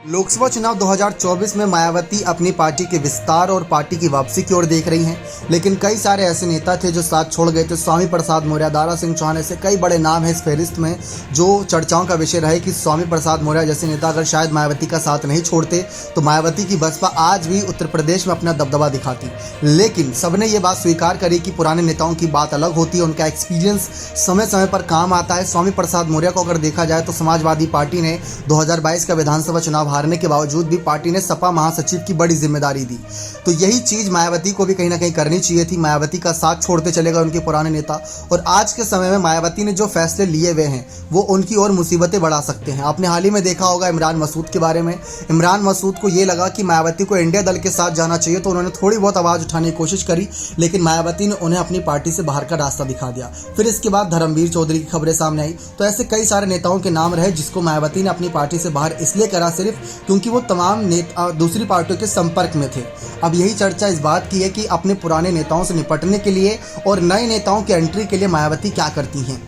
लोकसभा चुनाव 2024 में मायावती अपनी पार्टी के विस्तार और पार्टी की वापसी की ओर देख रही हैं, लेकिन कई सारे ऐसे नेता थे जो साथ छोड़ गए थे। स्वामी प्रसाद मौर्य, दारा सिंह चौहान, ऐसे कई बड़े नाम हैं इस फहरिस्त में जो चर्चाओं का विषय रहे कि स्वामी प्रसाद मौर्य जैसे नेता अगर शायद मायावती का साथ नहीं छोड़ते तो मायावती की बसपा आज भी उत्तर प्रदेश में अपना दबदबा दिखाती। लेकिन सबने ये बात स्वीकार करी कि पुराने नेताओं की बात अलग होती है, उनका एक्सपीरियंस समय समय पर काम आता है। स्वामी प्रसाद मौर्य को अगर देखा जाए तो समाजवादी पार्टी ने 2022 का विधानसभा चुनाव हारने के बावजूद भी पार्टी ने सपा महासचिव की बड़ी जिम्मेदारी दी। तो यही चीज मायावती को भी कहीं ना कहीं करनी चाहिए थी। मायावती का साथ छोड़ते चले गए उनके पुराने नेता, और आज के समय में मायावती ने जो फैसले लिए हुए हैं वो उनकी और मुसीबतें बढ़ा सकते हैं। आपने हाल ही में देखा होगा इमरान मसूद के बारे में। इमरान मसूद को ये लगा कि मायावती को इंडिया दल के साथ जाना चाहिए, तो उन्होंने थोड़ी बहुत आवाज़ उठाने की कोशिश करी, लेकिन मायावती ने उन्हें अपनी पार्टी से बाहर का रास्ता दिखा दिया। फिर इसके बाद धर्मवीर चौधरी की खबरें सामने आई। तो ऐसे कई सारे नेताओं के नाम रहे जिसको मायावती ने अपनी पार्टी से बाहर इसलिए करा सिर्फ क्योंकि वो तमाम नेता दूसरी पार्टियों के संपर्क में थे। अब यही चर्चा इस बात की है कि अपने पुराने नेताओं से निपटने के लिए और नए नेताओं की एंट्री के लिए मायावती क्या करती हैं,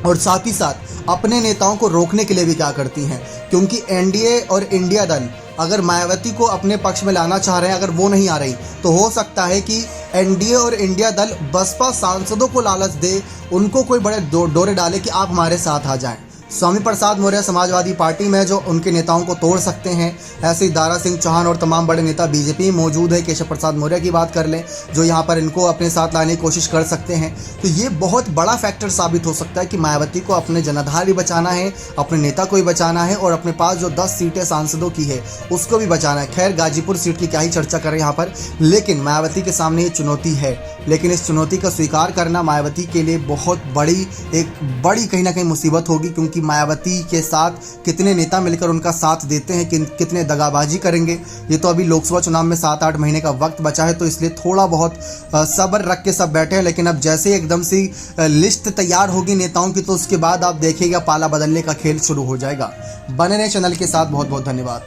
और साथ ही साथ अपने नेताओं को रोकने के लिए भी क्या करती हैं। क्योंकि एनडीए और इंडिया दल अगर मायावती को अपने पक्ष में लाना चाह रहे हैं, अगर वो नहीं आ रही, तो हो सकता है कि एनडीए और इंडिया दल बसपा सांसदों को लालच दे, उनको कोई बड़े डोरे डाले कि आप हमारे साथ आ जाएं। स्वामी प्रसाद मौर्य समाजवादी पार्टी में जो उनके नेताओं को तोड़ सकते हैं, ऐसे ही दारा सिंह चौहान और तमाम बड़े नेता बीजेपी में मौजूद है। केशव प्रसाद मौर्य की बात कर लें जो यहाँ पर इनको अपने साथ लाने की कोशिश कर सकते हैं। तो ये बहुत बड़ा फैक्टर साबित हो सकता है कि मायावती को अपने जनाधार भी बचाना है, अपने नेता को भी बचाना है, और अपने पास जो 10 सीटें सांसदों की है उसको भी बचाना है। खैर, गाजीपुर सीट की क्या ही चर्चा करें यहाँ पर, लेकिन मायावती के सामने ये चुनौती है। लेकिन इस चुनौती का स्वीकार करना मायावती के लिए बहुत बड़ी कहीं ना कहीं मुसीबत होगी, क्योंकि मायावती के साथ कितने नेता मिलकर उनका साथ देते हैं, कितने दगाबाजी करेंगे। ये तो अभी लोकसभा चुनाव में 7-8 महीने का वक्त बचा है, तो इसलिए थोड़ा बहुत सब्र रख के सब बैठे हैं। लेकिन अब जैसे एकदम से लिस्ट तैयार होगी नेताओं की, तो उसके बाद आप देखिएगा पाला बदलने का खेल शुरू हो जाएगा। बने रहे चैनल के साथ। बहुत बहुत धन्यवाद।